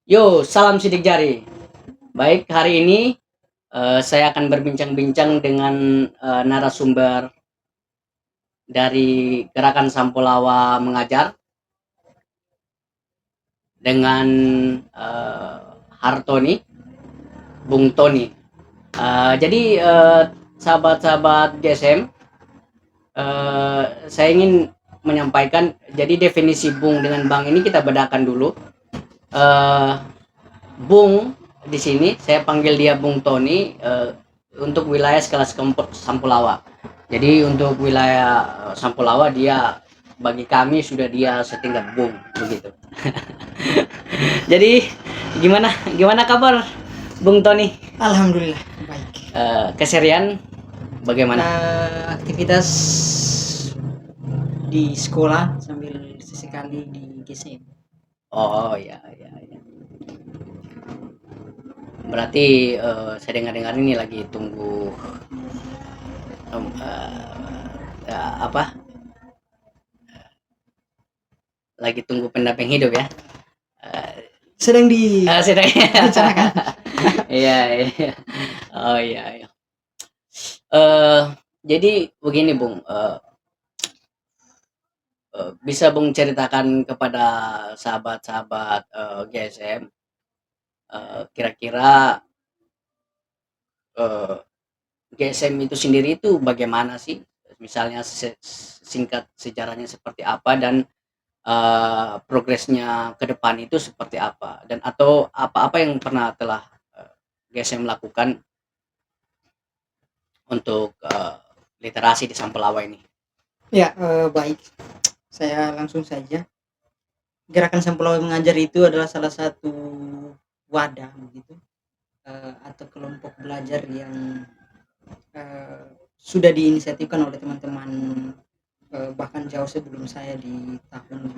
Yo, salam sidik jari. Baik, hari ini saya akan berbincang-bincang dengan narasumber dari Gerakan Sampulawa Mengajar dengan Hartoni, Bung Tony. Jadi sahabat-sahabat GSM, saya ingin menyampaikan. Jadi definisi Bung dengan Bang ini kita bedakan dulu. Eh, Bung di sini saya panggil dia Bung Tony untuk wilayah skala Sampulawa. Jadi untuk wilayah Sampulawa dia bagi kami sudah dia setingkat Bung begitu. Jadi gimana gimana kabar Bung Tony? Alhamdulillah baik. Keserian bagaimana? Aktivitas di sekolah sambil sesekali di GSM. Oh ya ya ya. Berarti saya dengar-dengar ini lagi tunggu apa? Lagi tunggu pendamping hidup ya. Sedang di Sedang. rencanakan. Iya iya. Oh iya iya. Eh jadi begini Bung, bisa Bung ceritakan kepada sahabat-sahabat GSM, kira-kira eh, GSM itu sendiri itu bagaimana sih? Misalnya singkat sejarahnya seperti apa dan progresnya ke depan itu seperti apa dan atau apa-apa yang pernah telah GSM lakukan untuk literasi di Sampelawa ini. Ya, baik. Saya langsung saja. Gerakan Sampulawa Mengajar itu adalah salah satu wadah begitu, atau kelompok belajar yang sudah diinisiatifkan oleh teman-teman bahkan jauh sebelum saya di tahun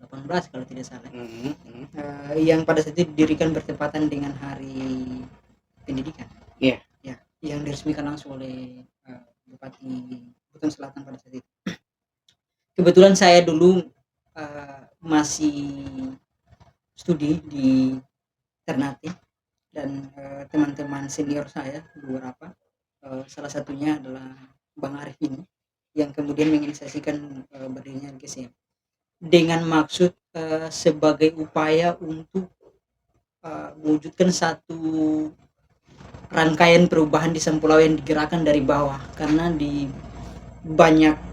2018 kalau tidak salah. Yang pada saat itu didirikan bertepatan dengan Hari Pendidikan. Iya. Ya, yang diresmikan langsung oleh Bupati Buton Selatan pada saat itu. Kebetulan saya dulu masih studi di Ternate dan teman-teman senior saya beberapa, salah satunya adalah Bang Arif ini yang kemudian menginisiasikan berdirinya GSM dengan maksud sebagai upaya untuk mewujudkan satu rangkaian perubahan di Sampulawa yang digerakkan dari bawah, karena di banyak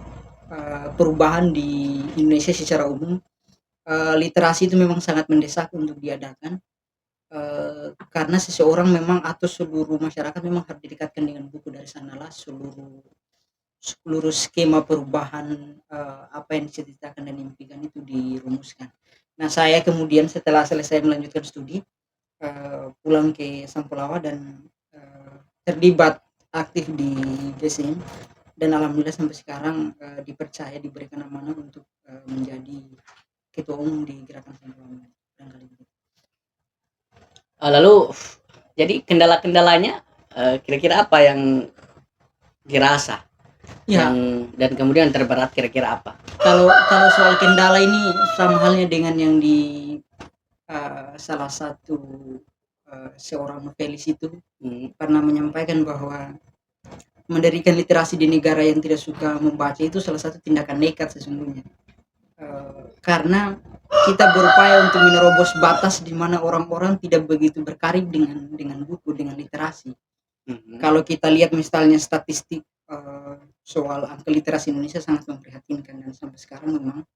perubahan di Indonesia secara umum literasi itu memang sangat mendesak untuk diadakan, karena seseorang memang atau seluruh masyarakat memang harus didekatkan dengan buku. Dari sanalah seluruh seluruh skema perubahan apa yang diceritakan dan diimpikan itu dirumuskan. Nah, saya kemudian setelah selesai melanjutkan studi pulang ke Sampulawa dan terlibat aktif di GSM dan alhamdulillah sampai sekarang dipercaya, diberikan amanah untuk menjadi ketua umum di Gerakan Sampulawa. Lalu jadi kendala-kendalanya kira-kira apa yang dirasa? Ya, yang dan kemudian terberat kira-kira apa? kalau kalau soal kendala ini sama halnya dengan yang di salah satu seorang novelis itu pernah menyampaikan bahwa mendirikan literasi di negara yang tidak suka membaca itu salah satu tindakan nekat sesungguhnya, karena kita berupaya untuk menerobos batas di mana orang-orang tidak begitu berkarib dengan buku, dengan literasi. Kalau kita lihat misalnya statistik soal angka literasi Indonesia sangat memprihatinkan dan sampai sekarang memang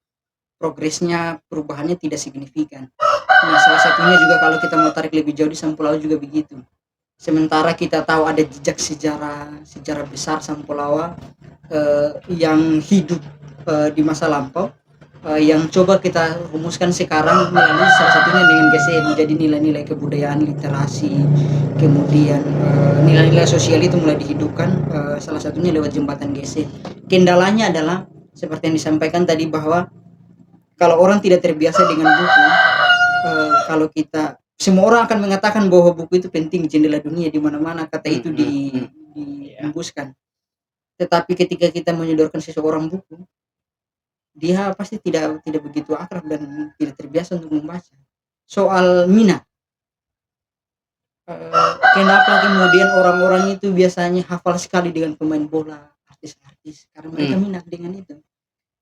progresnya, perubahannya tidak signifikan. Nah, salah satunya juga kalau kita mau tarik lebih jauh di Sampulawa juga begitu. Sementara kita tahu ada jejak sejarah besar Sampulawa yang hidup di masa lampau, yang coba kita rumuskan sekarang melalui salah satunya dengan GSM. Jadi nilai-nilai kebudayaan, literasi, kemudian nilai-nilai sosial itu mulai dihidupkan, salah satunya lewat jembatan GSM. Kendalanya adalah seperti yang disampaikan tadi bahwa kalau orang tidak terbiasa dengan buku, kalau kita semua orang akan mengatakan bahwa buku itu penting, jendela dunia, di mana-mana kata itu dihembuskan. Tetapi ketika kita menyodorkan seseorang buku, dia pasti tidak begitu akrab dan tidak terbiasa untuk membaca. soal minat. Kenapa kemudian orang-orang itu biasanya hafal sekali dengan pemain bola, artis-artis, karena mereka minat dengan itu.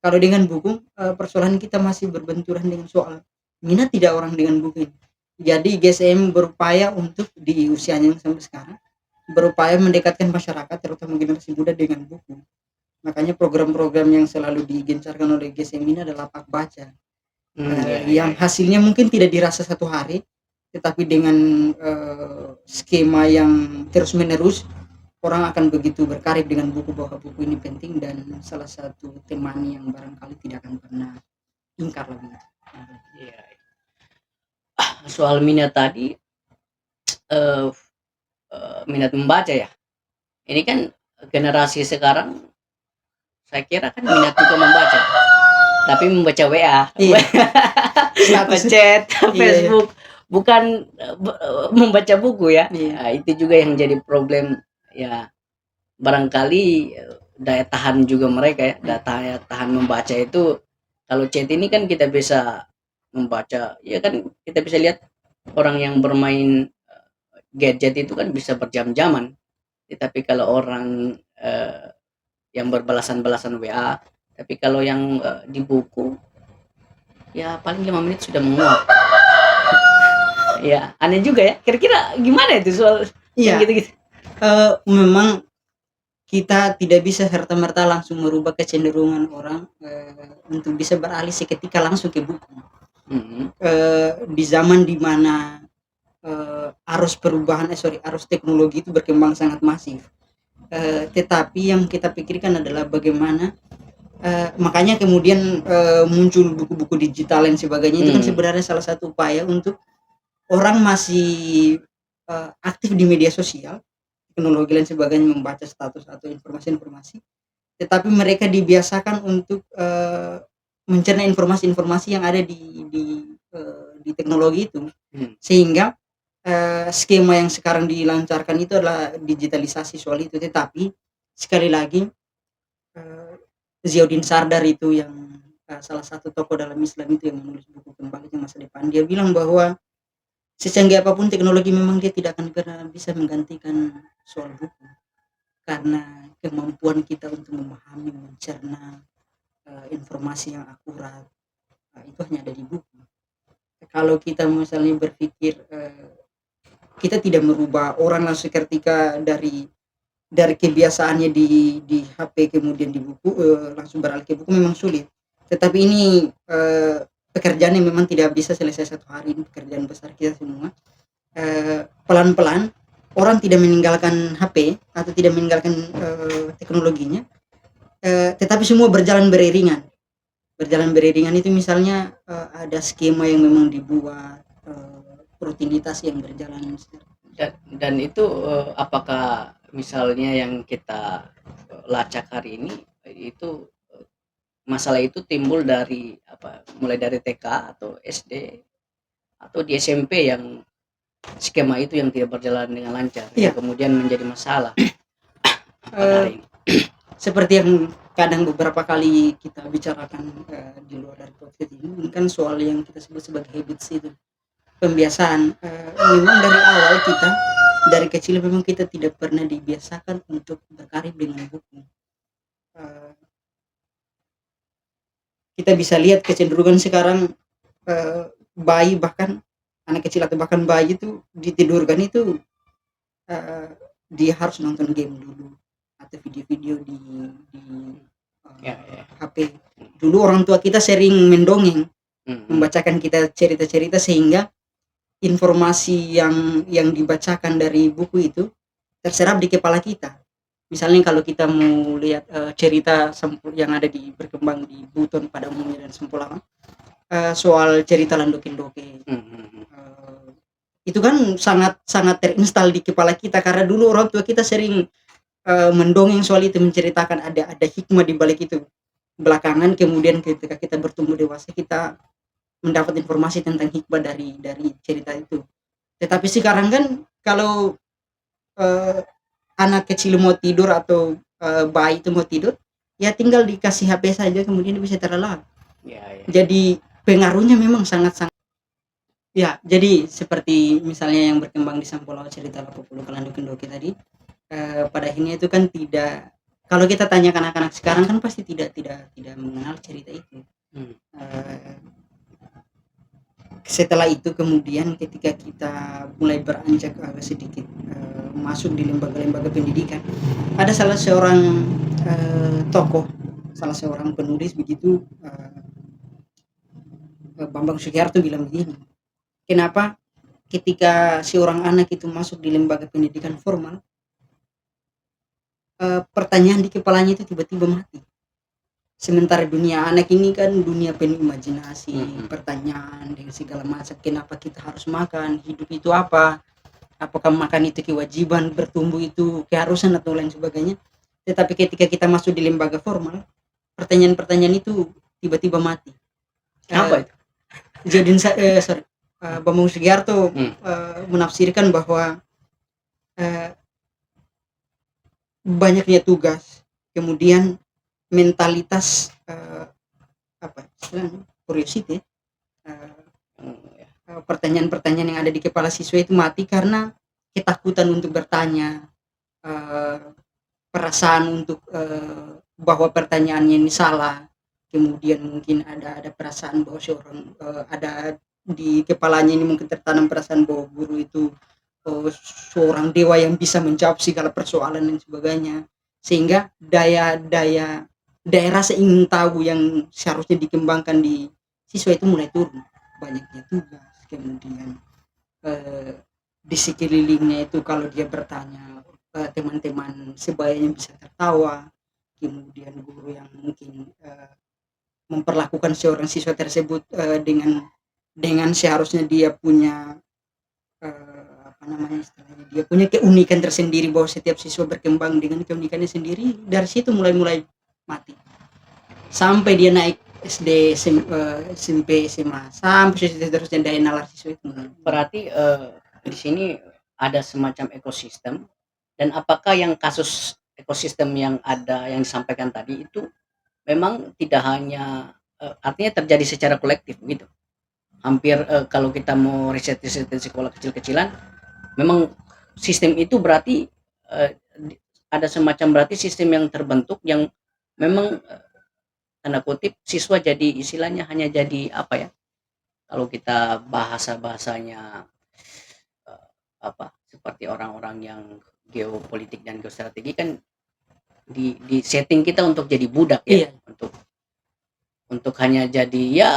Kalau dengan buku, persoalan kita masih berbenturan dengan soal minat tidak orang dengan buku ini. Jadi GSM berupaya untuk di usianya yang sampai sekarang, berupaya mendekatkan masyarakat terutama generasi muda dengan buku. Makanya program-program yang selalu digencarkan oleh GSM ini adalah Pak Baca. Yang hasilnya mungkin tidak dirasa satu hari, tetapi dengan skema yang terus-menerus orang akan begitu berkarib dengan buku bahwa buku ini penting dan salah satu teman yang barangkali tidak akan pernah ingkar lagi. Iya. Soal minat tadi, minat membaca ya. Ini kan generasi sekarang saya kira kan minat juga membaca, tapi membaca WA, chat, Facebook, bukan membaca buku ya. Nah, itu juga yang jadi problem ya. Barangkali daya tahan juga mereka ya, daya tahan membaca itu. Kalau chat ini kan kita bisa membaca, ya kan kita bisa lihat orang yang bermain gadget itu kan bisa berjam-jaman. Tapi kalau orang yang berbalasan-balasan WA, tapi kalau yang di buku ya paling 5 menit sudah menguap. Ya aneh juga ya, kira-kira gimana itu soal yang gitu-gitu? Memang kita tidak bisa serta-merta langsung merubah kecenderungan orang untuk bisa beralih seketika langsung ke buku. Di zaman dimana arus teknologi itu berkembang sangat masif, tetapi yang kita pikirkan adalah bagaimana makanya kemudian muncul buku-buku digital dan sebagainya. Itu kan sebenarnya salah satu upaya untuk orang masih aktif di media sosial, teknologi dan sebagainya, membaca status atau informasi-informasi, tetapi mereka dibiasakan untuk mencerna informasi-informasi yang ada di teknologi itu, sehingga skema yang sekarang dilancarkan itu adalah digitalisasi soal itu. Tetapi sekali lagi Ziauddin Sardar itu yang salah satu tokoh dalam Islam itu yang menulis buku Kembali ke Masa Depan, dia bilang bahwa secanggih apapun teknologi memang dia tidak akan pernah bisa menggantikan soal buku, karena kemampuan kita untuk memahami, mencerna informasi yang akurat itu hanya ada di buku. Kalau kita misalnya berpikir kita tidak merubah orang langsung ketika dari kebiasaannya di HP kemudian di buku langsung beralih ke buku memang sulit. Tetapi ini pekerjaan yang memang tidak bisa selesai satu hari, ini pekerjaan besar kita semua. Pelan-pelan orang tidak meninggalkan HP atau tidak meninggalkan teknologinya, tetapi semua berjalan beriringan. Itu misalnya ada skema yang memang dibuat, rutinitas yang berjalan. Dan itu apakah misalnya yang kita lacak hari ini itu masalah itu timbul dari mulai dari TK atau SD atau di SMP yang skema itu yang tidak berjalan dengan lancar, kemudian menjadi masalah. Seperti yang kadang beberapa kali kita bicarakan di luar dari podcast ini kan soal yang kita sebut sebagai habits itu, pembiasaan. Memang dari awal kita dari kecil memang kita tidak pernah dibiasakan untuk berkarib dengan buku. Kita bisa lihat kecenderungan sekarang bayi, bahkan anak kecil atau bahkan bayi itu ditidurkan itu dia harus nonton game dulu atau video-video di HP. Dulu orang tua kita sering mendongeng, membacakan kita cerita-cerita, sehingga informasi yang dibacakan dari buku itu terserap di kepala kita. Misalnya kalau kita mau lihat cerita yang ada berkembang di Buton pada umumnya dan Sempulama, soal cerita Landokin-Doke, itu kan sangat terinstal di kepala kita karena dulu orang tua kita sering mendongeng soal itu, menceritakan ada hikmah di balik itu. Belakangan kemudian ketika kita bertumbuh dewasa, kita mendapat informasi tentang hikmah dari cerita itu. Tetapi sekarang kan kalau anak kecil mau tidur atau bayi itu mau tidur, ya tinggal dikasih HP saja kemudian bisa terlelap. Jadi pengaruhnya memang sangat Ya, jadi seperti misalnya yang berkembang di Sampolao cerita Lapu Pulu Kalandu Kendoki tadi, pada akhirnya itu kan tidak, kalau kita tanya anak-anak sekarang kan pasti tidak mengenal cerita itu. Hmm. Eee, Setelah itu kemudian ketika kita mulai beranjak agak sedikit, masuk di lembaga-lembaga pendidikan, ada salah seorang, tokoh, salah seorang penulis begitu, Bambang Sugiharto bilang begini, "Kenapa ketika seorang anak itu masuk di lembaga pendidikan formal, pertanyaan di kepalanya itu tiba-tiba mati. Sementara dunia anak ini kan dunia penuh imajinasi, Mhm. pertanyaan dengan segala macam, kenapa kita harus makan, hidup itu apa, apakah makan itu kewajiban, bertumbuh itu keharusan atau lain sebagainya. Tetapi ketika kita masuk di lembaga formal, pertanyaan-pertanyaan itu tiba-tiba mati." Kenapa Eee, itu? Jadin sa sorry, Bambang Sugiharto, Hmm. menafsirkan bahwa, eee, banyaknya tugas, kemudian mentalitas, apa istilahnya, curiosity, eee Ya. pertanyaan-pertanyaan yang ada di kepala siswa itu mati karena ketakutan untuk bertanya, eee, perasaan untuk, bahwa pertanyaannya ini salah, kemudian mungkin ada perasaan bahwa seorang, ada di kepalanya ini mungkin tertanam perasaan bahwa guru itu, seorang dewa yang bisa menjawab segala persoalan dan sebagainya. Sehingga daya rasa ingin tahu yang seharusnya dikembangkan di siswa itu mulai turun. Banyaknya tugas, kemudian, di sekelilingnya itu kalau dia bertanya, teman-teman sebayanya bisa tertawa, kemudian guru yang mungkin, memperlakukan seorang siswa tersebut, dengan seharusnya dia punya, apa namanya istilahnya, dia punya keunikan tersendiri bahwa setiap siswa berkembang dengan keunikannya sendiri, dari situ mulai mati. Sampai dia naik SD, SMP, SMA, sampai seterusnya daya nalar siswa itu mulai. Berarti di sini ada semacam ekosistem, dan apakah yang kasus ekosistem yang ada yang disampaikan tadi itu memang tidak hanya artinya terjadi secara kolektif gitu. Hampir kalau kita mau riset-riset di sekolah kecil-kecilan, memang sistem itu berarti ada semacam berarti sistem yang terbentuk yang memang tanda kutip siswa jadi istilahnya hanya jadi apa ya, kalau kita bahasanya apa seperti orang-orang yang geopolitik dan geostrategi kan di setting kita untuk jadi budak ya, Iya, untuk hanya jadi ya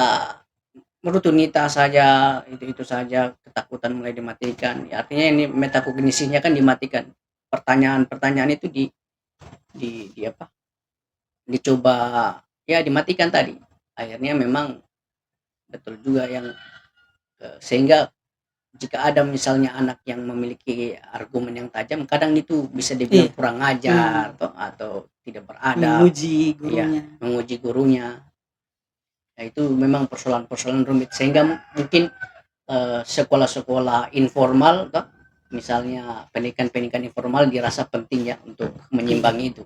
rutinitas saja, itu saja, ketakutan mulai dimatikan. Ya, artinya ini metakognisinya kan dimatikan. Pertanyaan-pertanyaan itu di apa? Dicoba ya dimatikan tadi. Akhirnya memang betul juga yang sehingga jika ada misalnya anak yang memiliki argumen yang tajam, kadang itu bisa dibilang iya, kurang ajar atau tidak beradab, menguji ya, gurunya. menguji gurunya. Nah, itu memang persoalan-persoalan rumit sehingga mungkin sekolah-sekolah informal toh, misalnya pendidikan-pendidikan informal dirasa penting ya untuk Iya, menyimbangi itu.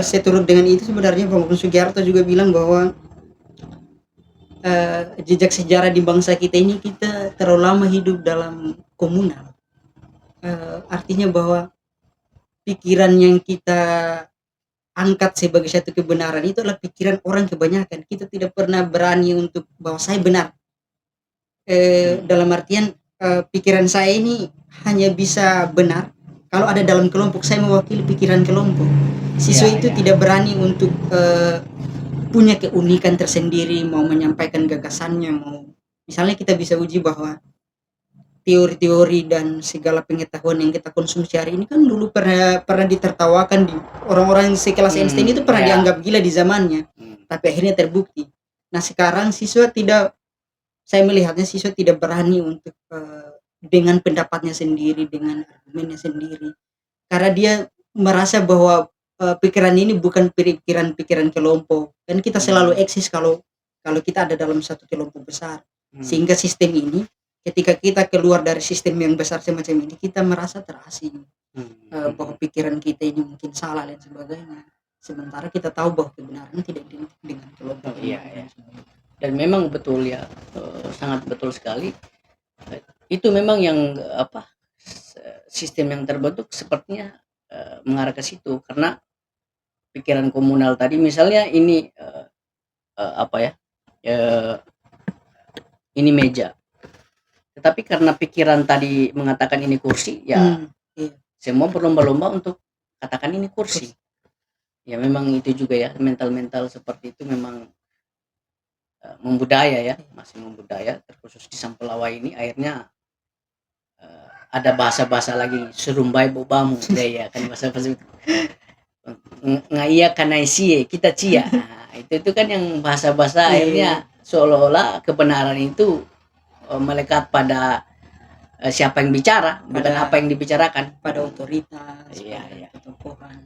seturut dengan itu sebenarnya Bambang Sugiharto juga bilang bahwa, jejak sejarah di bangsa kita ini kita terlalu lama hidup dalam komunal. Artinya bahwa pikiran yang kita angkat sebagai satu kebenaran itu adalah pikiran orang kebanyakan. Kita tidak pernah berani untuk bahwa saya benar. Dalam artian, pikiran saya ini hanya bisa benar kalau ada dalam kelompok, saya mewakili pikiran kelompok. Siswa Ya, itu ya. tidak berani untuk, punya keunikan tersendiri, mau menyampaikan gagasannya, mau misalnya kita bisa uji bahwa teori-teori dan segala pengetahuan yang kita konsumsi hari ini kan dulu pernah pernah ditertawakan di orang-orang sekelas Einstein itu pernah Ya. dianggap gila di zamannya, Hmm. tapi akhirnya terbukti. Nah, sekarang siswa tidak, saya melihatnya siswa tidak berani untuk, dengan pendapatnya sendiri, dengan argumennya sendiri. Karena dia merasa bahwa, pikiran ini bukan pikiran-pikiran kelompok, dan kita selalu Hmm. eksis kalau kalau kita ada dalam satu kelompok besar. Hmm. Sehingga sistem ini, ketika kita keluar dari sistem yang besar semacam ini, kita merasa terasing, bahwa Hmm. pikiran kita ini mungkin salah dan sebagainya. Sementara kita tahu bahwa kebenaran tidak identik dengan kelompok Oh, ini iya, dan ya. sebagainya. Dan memang betul ya, sangat betul sekali. Itu memang yang apa, sistem yang terbentuk sepertinya mengarah ke situ karena pikiran komunal tadi misalnya ini apa ya, eh, ini meja. Tetapi karena pikiran tadi mengatakan ini kursi, ya Iya. semua berlomba-lomba untuk katakan ini kursi. Kursi. Ya memang itu juga ya, mental-mental seperti itu memang membudaya ya, masih membudaya terkhusus di Sampelawa ini akhirnya ada bahasa-bahasa lagi serumbai bobamu ya kan bahasa-bahasa ngaya kanai sie kita cia. Nah, itu kan yang bahasa-bahasa Iya. akhirnya seolah-olah kebenaran itu melekat pada siapa yang bicara, bukan apa Pada yang dibicarakan. otoritas, Iya, pada iya. ketokohan.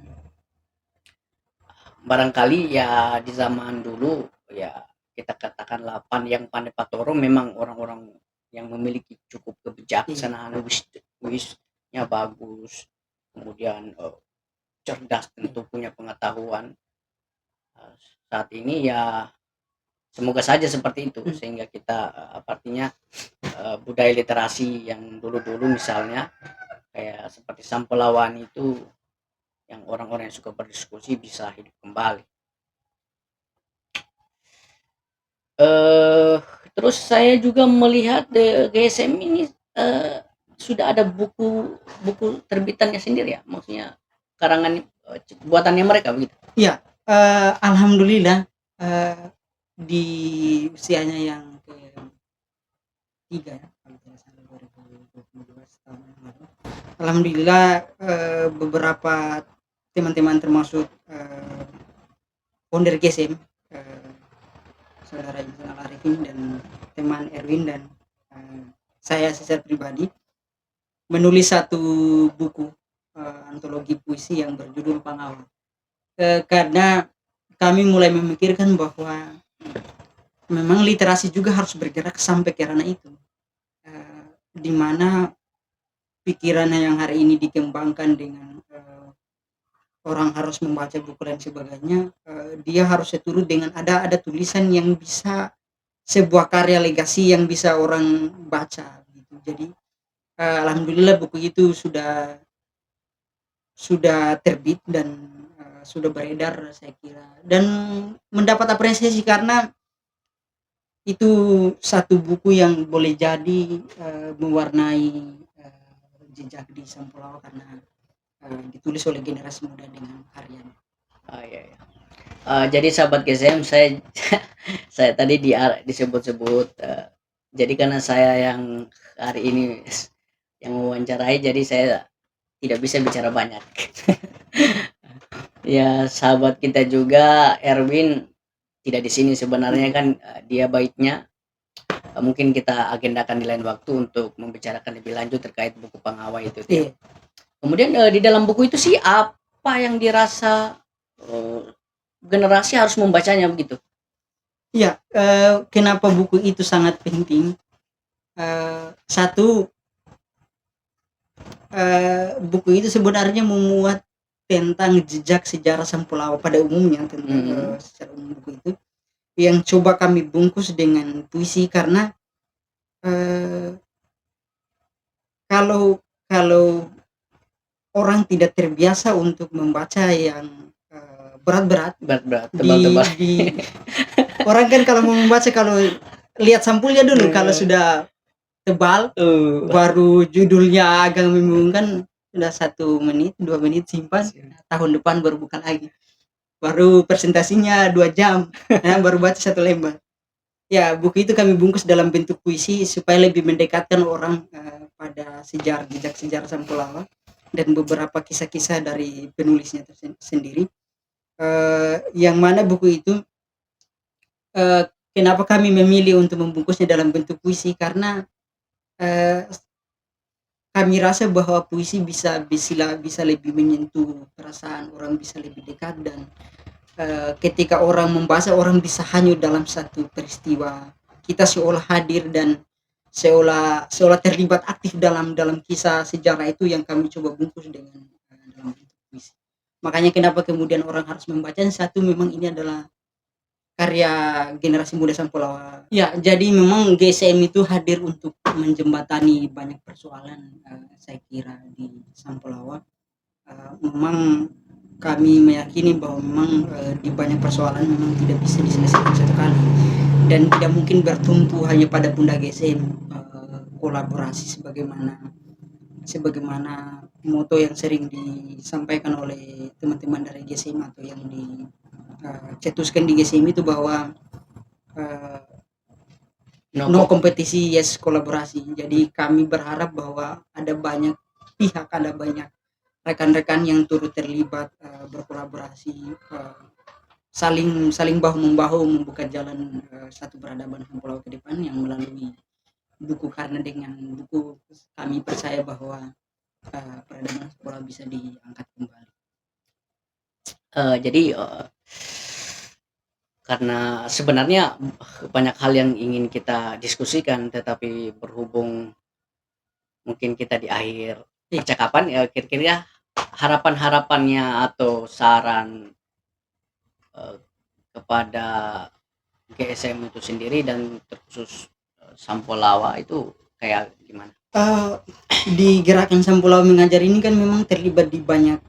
Barangkali ya di zaman dulu ya kita katakanlah yang pandai patoro memang orang-orang yang memiliki cukup Iya. kebijaksanaan, wisnya bagus, kemudian cerdas, tentu punya pengetahuan. Saat ini ya semoga saja seperti itu sehingga kita artinya budaya literasi yang dulu-dulu misalnya kayak seperti Sampelawan itu yang orang-orang yang suka berdiskusi bisa hidup kembali. Eh terus saya juga melihat GSM ini sudah ada buku terbitannya sendiri ya, maksudnya karangan buatannya mereka begitu. Iya, alhamdulillah di usianya yang ke-3 ya, kalau tidak salah 2022 tahun yang lalu. Alhamdulillah beberapa teman-teman termasuk founder GSM, saudara Insan Arifin dan teman Erwin dan saya secara pribadi menulis satu buku antologi puisi yang berjudul Pangawa. Karena kami mulai memikirkan bahwa memang literasi juga harus bergerak sampai ke ranah itu, di mana pikiran yang hari ini dikembangkan dengan orang harus membaca buku dan sebagainya, dia harus seturut dengan ada tulisan yang bisa sebuah karya legasi yang bisa orang baca gitu. Jadi alhamdulillah buku itu sudah terbit dan sudah beredar saya kira dan mendapat apresiasi karena itu satu buku yang boleh jadi mewarnai jejak di Sampulawa karena ditulis oleh generasi muda dengan karyanya. Iya, iya. Jadi sahabat GSM saya tadi disebut-sebut jadi karena saya yang hari ini yang mewawancarai jadi saya tidak bisa bicara banyak. Ya sahabat kita juga Erwin tidak di sini sebenarnya kan dia baiknya mungkin kita agendakan di lain waktu untuk membicarakan lebih lanjut terkait buku Pangawa itu. Iya. Kemudian di dalam buku itu sih apa yang dirasa generasi harus membacanya begitu? Iya, kenapa buku itu sangat penting? Satu, buku itu sebenarnya memuat tentang jejak sejarah Sampulawa pada umumnya tentang secara umum buku itu yang coba kami bungkus dengan puisi karena kalau orang tidak terbiasa untuk membaca yang berat-berat tebal-tebal di orang kan kalau mau membaca kalau lihat sampulnya dulu kalau sudah tebal baru judulnya agak membingungkan sudah 1 menit 2 menit simpan tahun depan baru buka lagi baru presentasinya 2 jam baru baca 1 lembar ya buku itu kami bungkus dalam bentuk puisi supaya lebih mendekatkan orang pada jejak sejarah Sampulawa dan beberapa kisah-kisah dari penulisnya sendiri yang mana buku itu kenapa kami memilih untuk membungkusnya dalam bentuk puisi karena kami rasa bahwa puisi bisa lebih menyentuh perasaan orang, bisa lebih dekat dan ketika orang membaca orang bisa hanyut dalam satu peristiwa. Kita seolah hadir dan seolah terlibat aktif dalam kisah sejarah itu yang kami coba bungkus dengan dalam bentuk puisi. Makanya kenapa kemudian orang harus membacanya, satu memang ini adalah karya generasi muda Sampulawa. Ya, jadi memang GSM itu hadir untuk menjembatani banyak persoalan, saya kira di Sampulawa. Memang kami meyakini bahwa memang di banyak persoalan memang tidak bisa diselesaikan satu kali dan tidak mungkin bertumpu hanya pada pundak GSM. Kolaborasi sebagaimana moto yang sering disampaikan oleh teman-teman dari GSM atau yang dicetuskan di GSM itu bahwa no kompetisi, yes kolaborasi. Jadi kami berharap bahwa ada banyak pihak, ada banyak rekan-rekan yang turut terlibat berkolaborasi, saling bahu membahu membuka jalan satu peradaban Pulau ke depan yang melalui buku, karena dengan buku kami percaya bahwa peradaban Pulau bisa diangkat kembali. Jadi karena sebenarnya banyak hal yang ingin kita diskusikan, tetapi berhubung mungkin kita di akhir percakapan, ya kira-kira harapan-harapannya atau saran kepada GSM itu sendiri dan terkhusus Sampolawa itu kayak gimana? Di gerakan Sampulawa Mengajar ini kan memang terlibat di banyak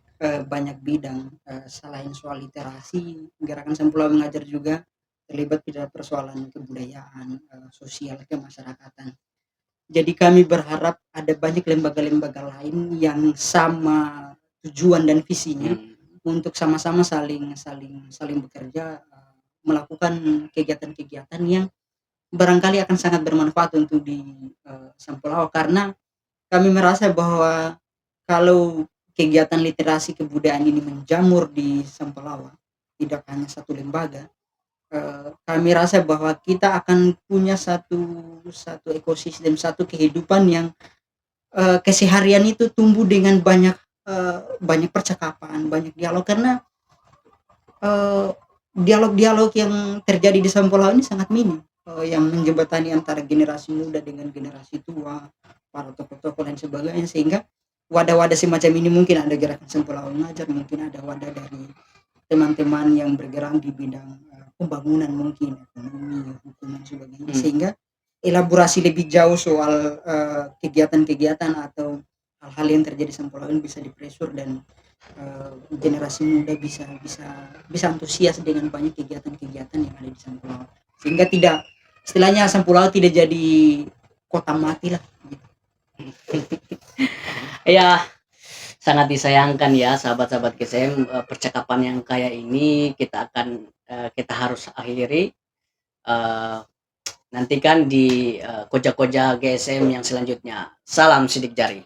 bidang. Selain soal literasi, gerakan Sampulawa Mengajar juga terlibat pada persoalan kebudayaan, sosial, kemasyarakatan. Jadi kami berharap ada banyak lembaga-lembaga lain yang sama tujuan dan visinya untuk sama-sama saling bekerja, melakukan kegiatan-kegiatan yang barangkali akan sangat bermanfaat untuk di Sampulawa, karena kami merasa bahwa kalau kegiatan literasi kebudayaan ini menjamur di Sampulawa, tidak hanya satu lembaga, kami rasa bahwa kita akan punya satu ekosistem, satu kehidupan yang keseharian itu tumbuh dengan banyak percakapan, banyak dialog, karena dialog-dialog yang terjadi di Sampulawa ini sangat minim, yang menjembatani antara generasi muda dengan generasi tua, para tokoh-tokoh dan sebagainya, sehingga wadah-wadah semacam ini mungkin ada gerakan Sampulawa Mengajar, mungkin ada wadah dari teman-teman yang bergerak di bidang pembangunan, mungkin ekonomi, hukum dan sebagainya, sehingga elaborasi lebih jauh soal kegiatan-kegiatan atau hal-hal yang terjadi Sampulawa ini bisa dipresur dan generasi muda bisa antusias dengan banyak kegiatan-kegiatan yang ada di Sampulawa, sehingga tidak, istilahnya Sampulawa tidak jadi kota mati lah gitu. Ya, sangat disayangkan ya sahabat-sahabat GSM, percakapan yang kayak ini kita harus akhiri. Nantikan di koja-koja GSM yang selanjutnya. Salam sidik jari.